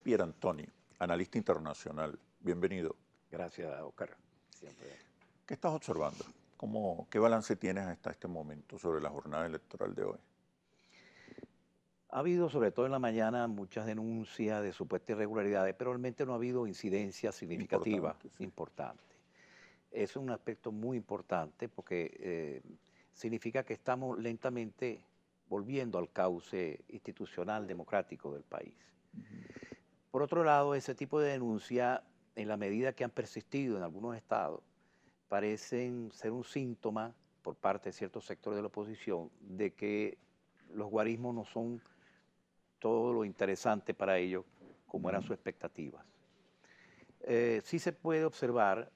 Pier Antoni, analista internacional. Bienvenido. Gracias, Oscar. Siempre. ¿Qué estás observando? ¿Qué balance tienes hasta este momento sobre la jornada electoral de hoy? Ha habido, sobre todo en la mañana, muchas denuncias de supuestas irregularidades, pero realmente no ha habido incidencias significativas importantes. Es un aspecto muy importante porque significa que estamos lentamente volviendo al cauce institucional democrático del país. Por otro lado, ese tipo de denuncias, en la medida que han persistido en algunos estados, parecen ser un síntoma por parte de ciertos sectores de la oposición de que los guarismos no son todo lo interesante para ellos como eran sus expectativas. Sí se puede observar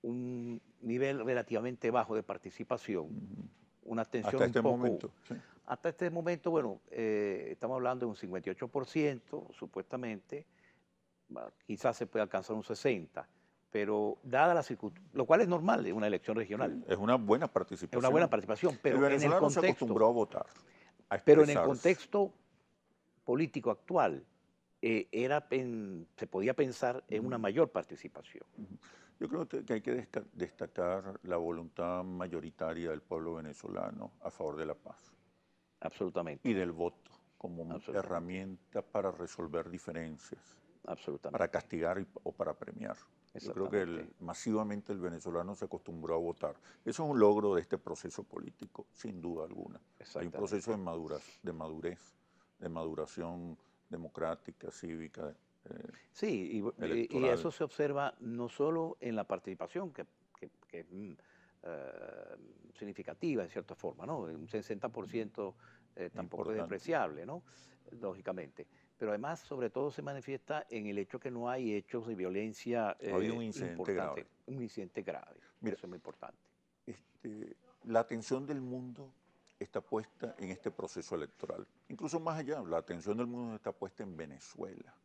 un nivel relativamente bajo de participación, una abstención hasta este momento. Sí. Hasta este momento, bueno, estamos hablando de un 58%, supuestamente, quizás se puede alcanzar un 60%, pero dada la circunstancia, lo cual es normal en una elección regional. Sí, es una buena participación. Es una buena participación, pero el venezolano se acostumbró a votar, a expresarse. Pero en el contexto político actual, se podía pensar en una mayor participación. Yo creo que hay que destacar la voluntad mayoritaria del pueblo venezolano a favor de la paz. Absolutamente. Y del voto como herramienta para resolver diferencias. Absolutamente. Para castigar o para premiar. Yo creo que masivamente el venezolano se acostumbró a votar. Eso es un logro de este proceso político, sin duda alguna. Hay un proceso de maduración democrática, cívica. Sí, y eso se observa no solo en la participación, que es significativa en cierta forma, ¿no? Un 60% tampoco es despreciable, ¿no? Lógicamente. Pero además, sobre todo, se manifiesta en el hecho que no hay hechos de violencia un incidente grave. Un incidente grave. Mira, eso es muy importante. La atención del mundo está puesta en este proceso electoral. Incluso más allá, la atención del mundo está puesta en Venezuela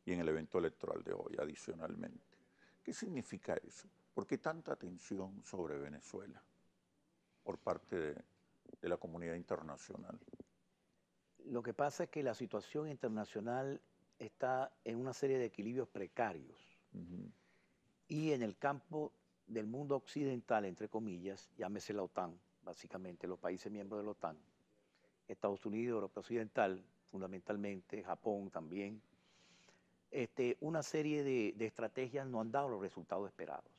y en el evento electoral de hoy, adicionalmente. ¿Qué significa eso? ¿Por qué tanta atención sobre Venezuela por parte de la comunidad internacional? Lo que pasa es que la situación internacional está en una serie de equilibrios precarios. Y en el campo del mundo occidental, entre comillas, llámese la OTAN, básicamente los países miembros de la OTAN, Estados Unidos, Europa Occidental, fundamentalmente, Japón también, una serie de estrategias no han dado los resultados esperados.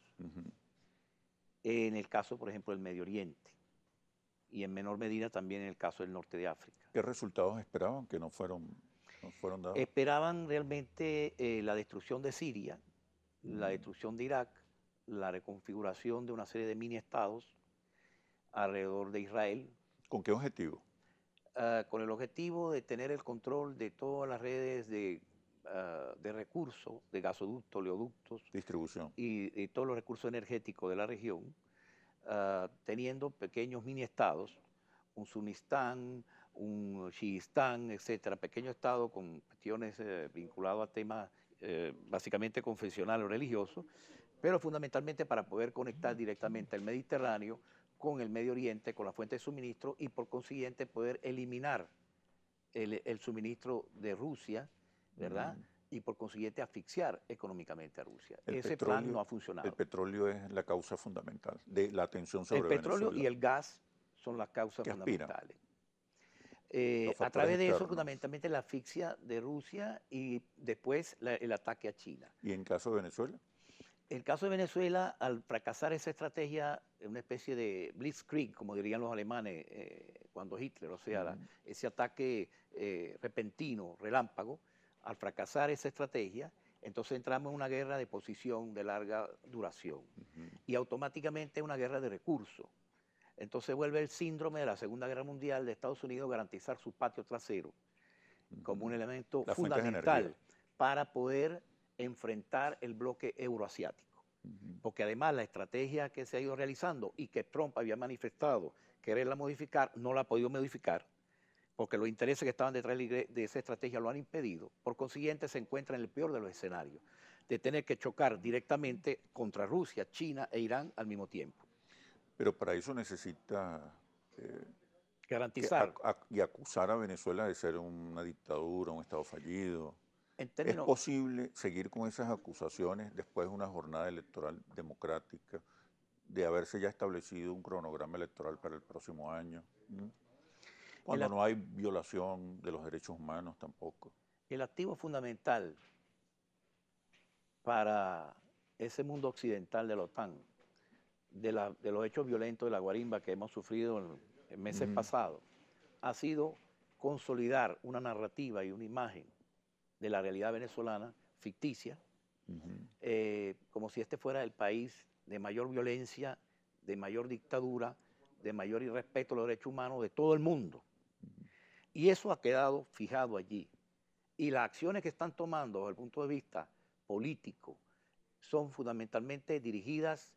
En el caso, por ejemplo, del Medio Oriente y en menor medida también en el caso del norte de África. ¿Qué resultados esperaban que no fueron dados? Esperaban realmente la destrucción de Siria, la destrucción de Irak, la reconfiguración de una serie de mini-estados alrededor de Israel. ¿Con qué objetivo? Con el objetivo de tener el control de todas las redes de recursos, de gasoductos, oleoductos. Distribución. Y todos los recursos energéticos de la región, teniendo pequeños mini-estados, un Sunistán, un Shiistán, etcétera, pequeños estados con cuestiones vinculadas a temas básicamente confesionales o religiosos, pero fundamentalmente para poder conectar directamente el Mediterráneo con el Medio Oriente, con la fuente de suministro y por consiguiente poder eliminar el suministro de Rusia, ¿verdad? Y por consiguiente asfixiar económicamente a Rusia. Ese plan no ha funcionado. El petróleo es la causa fundamental de la tensión sobre Venezuela. El petróleo y el gas son las causas fundamentales. A través de eso, fundamentalmente, la asfixia de Rusia y después el ataque a China. ¿Y en caso de Venezuela? En el caso de Venezuela, al fracasar esa estrategia, una especie de blitzkrieg, como dirían los alemanes cuando Hitler, o sea, ese ataque repentino, relámpago, al fracasar esa estrategia, entonces entramos en una guerra de posición de larga duración y automáticamente una guerra de recursos. Entonces vuelve el síndrome de la Segunda Guerra Mundial de Estados Unidos garantizar su patio trasero como un elemento fundamental para poder enfrentar el bloque euroasiático. Porque además la estrategia que se ha ido realizando y que Trump había manifestado quererla modificar, no la ha podido modificar, porque los intereses que estaban detrás de esa estrategia lo han impedido. Por consiguiente, se encuentra en el peor de los escenarios, de tener que chocar directamente contra Rusia, China e Irán al mismo tiempo. Pero para eso necesita garantizar y acusar a Venezuela de ser una dictadura, un Estado fallido. En ¿Es términos, posible seguir con esas acusaciones después de una jornada electoral democrática, de haberse ya establecido un cronograma electoral para el próximo año? el, Cuando no hay violación de los derechos humanos tampoco. el activo fundamental para ese mundo occidental de la OTAN, de los hechos violentos de la guarimba que hemos sufrido en meses pasados, ha sido consolidar una narrativa y una imagen de la realidad venezolana ficticia, como si este fuera el país de mayor violencia, de mayor dictadura, de mayor irrespeto a los derechos humanos de todo el mundo. Y eso ha quedado fijado allí. Y las acciones que están tomando desde el punto de vista político son fundamentalmente dirigidas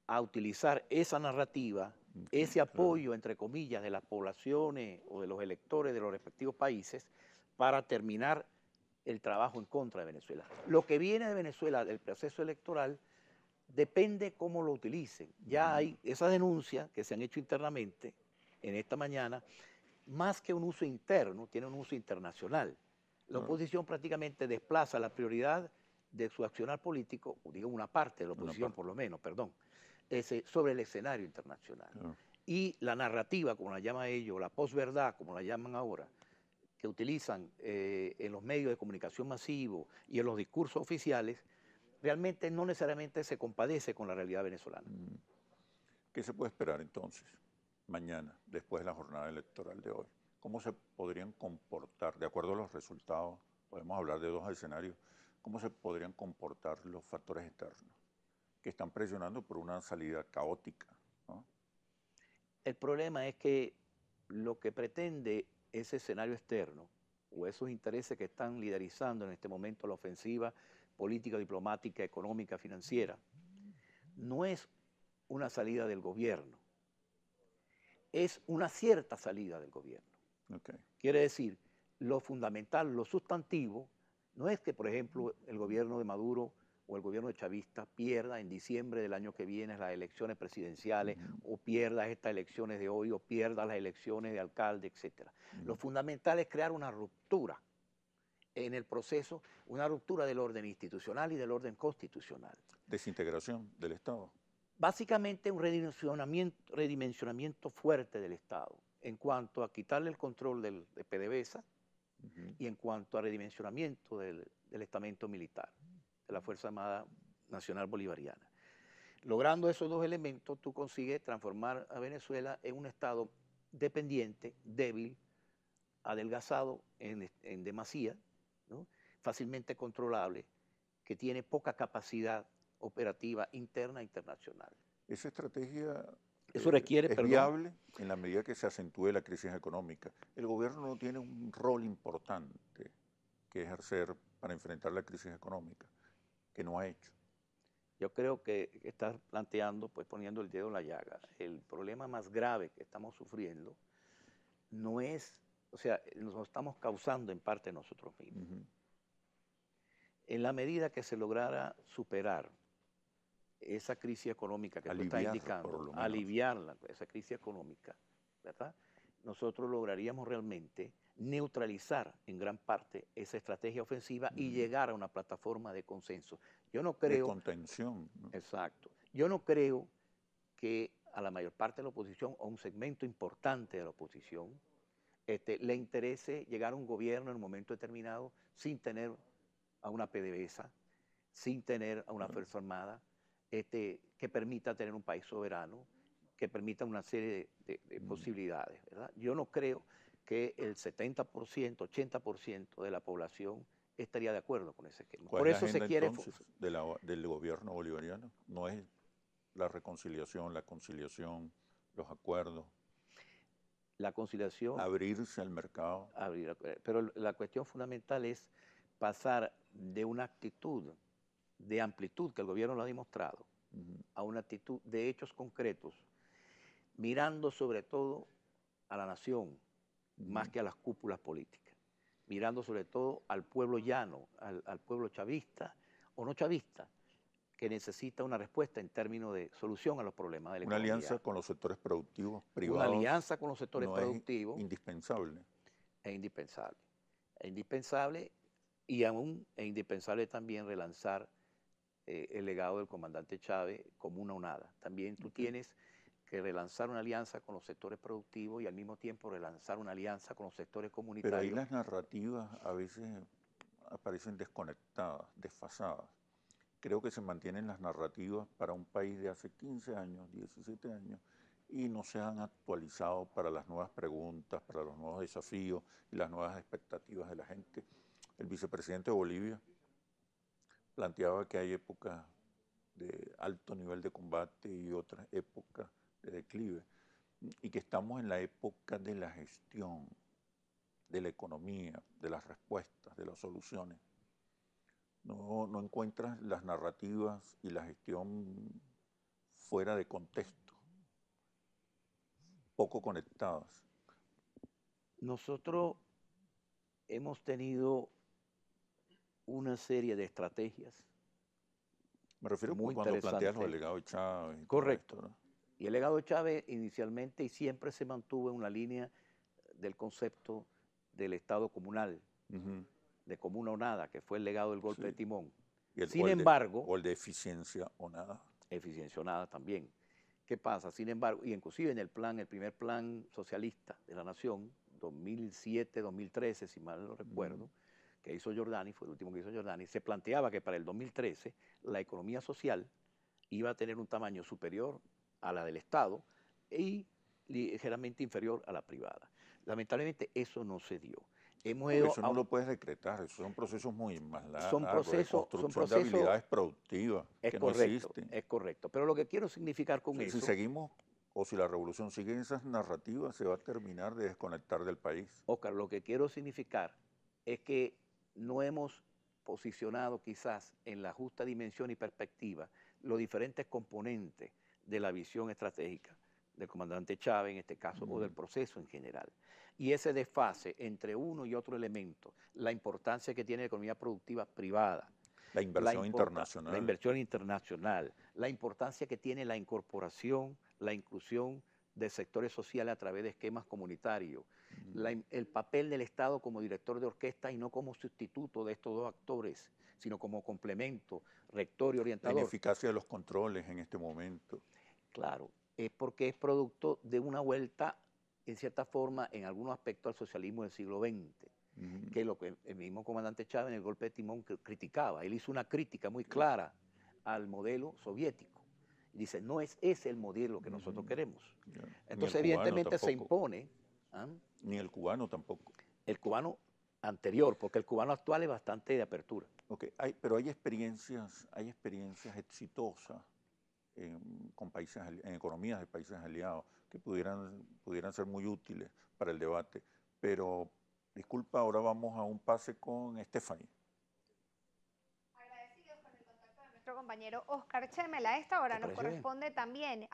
a utilizar esa narrativa, ese apoyo, entre comillas, de las poblaciones o de los electores de los respectivos países para terminar el trabajo en contra de Venezuela. Lo que viene de Venezuela, del proceso electoral, depende cómo lo utilicen. Ya hay esas denuncias que se han hecho internamente en esta mañana, más que un uso interno, tiene un uso internacional. La oposición prácticamente desplaza la prioridad de su accionar político, o digo una parte de la oposición por lo menos, perdón, sobre el escenario internacional. Y la narrativa, como la llaman ellos, la posverdad, como la llaman ahora, que utilizan en los medios de comunicación masivos y en los discursos oficiales, realmente no necesariamente se compadece con la realidad venezolana. ¿Qué se puede esperar entonces, mañana, después de la jornada electoral de hoy? ¿Cómo se podrían comportar, de acuerdo a los resultados? Podemos hablar de dos escenarios. ¿Cómo se podrían comportar los factores externos que están presionando por una salida caótica, ¿no? El problema es que lo que pretende ese escenario externo o esos intereses que están liderizando en este momento la ofensiva política, diplomática, económica, financiera, no es una salida del gobierno, es una cierta salida del gobierno. Quiere decir, lo fundamental, lo sustantivo, no es que, por ejemplo, el gobierno de Maduro o el gobierno de Chavista pierda en diciembre del año que viene las elecciones presidenciales, o pierda estas elecciones de hoy, o pierda las elecciones de alcalde, etc. Lo fundamental es crear una ruptura en el proceso, una ruptura del orden institucional y del orden constitucional. Desintegración del Estado. Básicamente un redimensionamiento fuerte del Estado en cuanto a quitarle el control de PDVSA y en cuanto a redimensionamiento del estamento militar, de la Fuerza Armada Nacional Bolivariana. Logrando esos dos elementos, tú consigues transformar a Venezuela en un Estado dependiente, débil, adelgazado en demasía, ¿no? Fácilmente controlable, que tiene poca capacidad operativa interna e internacional. Esa estrategia eso requiere, es viable en la medida que se acentúe la crisis económica. El gobierno no tiene un rol importante que ejercer para enfrentar la crisis económica, que no ha hecho. Yo creo que estás planteando, pues poniendo el dedo en la llaga. El problema más grave que estamos sufriendo no es, o sea, nos estamos causando en parte nosotros mismos. En la medida que se lograra superar esa crisis económica que tú estás indicando, aliviarla, esa crisis económica, ¿verdad? Nosotros lograríamos realmente neutralizar en gran parte esa estrategia ofensiva y llegar a una plataforma de consenso. Yo no creo... De contención, ¿no? Exacto. Yo no creo que a la mayor parte de la oposición o a un segmento importante de la oposición le interese llegar a un gobierno en un momento determinado sin tener a una PDVSA, sin tener a una Fuerza Armada, que permita tener un país soberano, que permita una serie de posibilidades, ¿verdad? Yo no creo que el 70%, 80% de la población estaría de acuerdo con ese esquema. Por eso se quiere entonces del gobierno bolivariano. No es la reconciliación, la conciliación, los acuerdos. La conciliación. Abrirse al mercado. Pero la cuestión fundamental es pasar de una actitud de amplitud que el gobierno lo ha demostrado a una actitud de hechos concretos, mirando sobre todo a la nación más que a las cúpulas políticas, mirando sobre todo al pueblo llano, al pueblo chavista o no chavista, que necesita una respuesta en términos de solución a los problemas de la economía. Una alianza con los sectores productivos privados. Una alianza con los sectores productivos. Es indispensable. Es indispensable. Es indispensable Y aún es indispensable también relanzar el legado del comandante Chávez como una onada. También tú Ok. tienes que relanzar una alianza con los sectores productivos y al mismo tiempo relanzar una alianza con los sectores Pero ahí comunitarios. las narrativas a veces aparecen desconectadas, desfasadas. Creo que se mantienen las narrativas para un país de hace 15 años, 17 años, y no se han actualizado para las nuevas preguntas, para los nuevos desafíos y las nuevas expectativas de la gente. El vicepresidente de Bolivia planteaba que hay épocas de alto nivel de combate y otras épocas de declive, y que estamos en la época de la gestión, de la economía, de las respuestas, de las soluciones. No encuentras las narrativas y la gestión fuera de contexto, poco conectadas. Nosotros hemos tenido una serie de estrategias Me refiero muy cuando planteas los interesantes. delegados de Chávez y todo esto, Correcto. ¿no? Y el legado de Chávez inicialmente y siempre se mantuvo en la línea del concepto del Estado comunal, Ujú, de comuna o nada, que fue el legado del golpe de sí. timón. Y Sin embargo, o el de eficiencia o nada. eficiencia o nada también. ¿Qué pasa? Sin embargo, y inclusive en el primer plan socialista de la nación, 2007-2013, si mal no recuerdo, que hizo Giordani, fue el último que hizo Giordani, se planteaba que para el 2013 la economía social iba a tener un tamaño superior a la del Estado y ligeramente inferior a la privada. Lamentablemente eso no se dio. Hemos Porque ido eso no lo puedes decretar, esos son procesos muy más largos de son construcción de procesos, habilidades productivas que no existen. es correcto, pero lo que quiero significar con Si eso, seguimos o si la revolución sigue en esas narrativas, se va a terminar de desconectar del país. Oscar, lo que quiero significar es que no hemos posicionado quizás en la justa dimensión y perspectiva los diferentes componentes de la visión estratégica del comandante Chávez en este caso o del proceso en general. Y ese desfase entre uno y otro elemento, la importancia que tiene la economía productiva privada, La inversión la internacional. inversión internacional, la importancia que tiene la incorporación, la inclusión de sectores sociales a través de esquemas comunitarios, el papel del Estado como director de orquesta y no como sustituto de estos dos actores, sino como complemento, rector y La orientador. ineficacia de los controles en este momento. Claro, es porque es producto de una vuelta, en cierta forma, en algunos aspectos al socialismo del siglo XX, que lo que el mismo comandante Chávez en el golpe de timón criticaba. Él hizo una crítica muy clara al modelo soviético. Y dice, no es ese el modelo que nosotros queremos. Ya. Ni el Entonces, cubano evidentemente, se tampoco. impone ¿ah? Ni el cubano tampoco. El cubano anterior, porque el cubano actual es bastante de apertura. Okay. Pero hay experiencias exitosas con países, en economías de países aliados que pudieran ser muy útiles para el debate. Pero, disculpa, ahora vamos a un pase con Stephanie. Agradecidos con el contacto de nuestro compañero Oscar Chemel. A esta hora ¿Te nos parece bien? corresponde también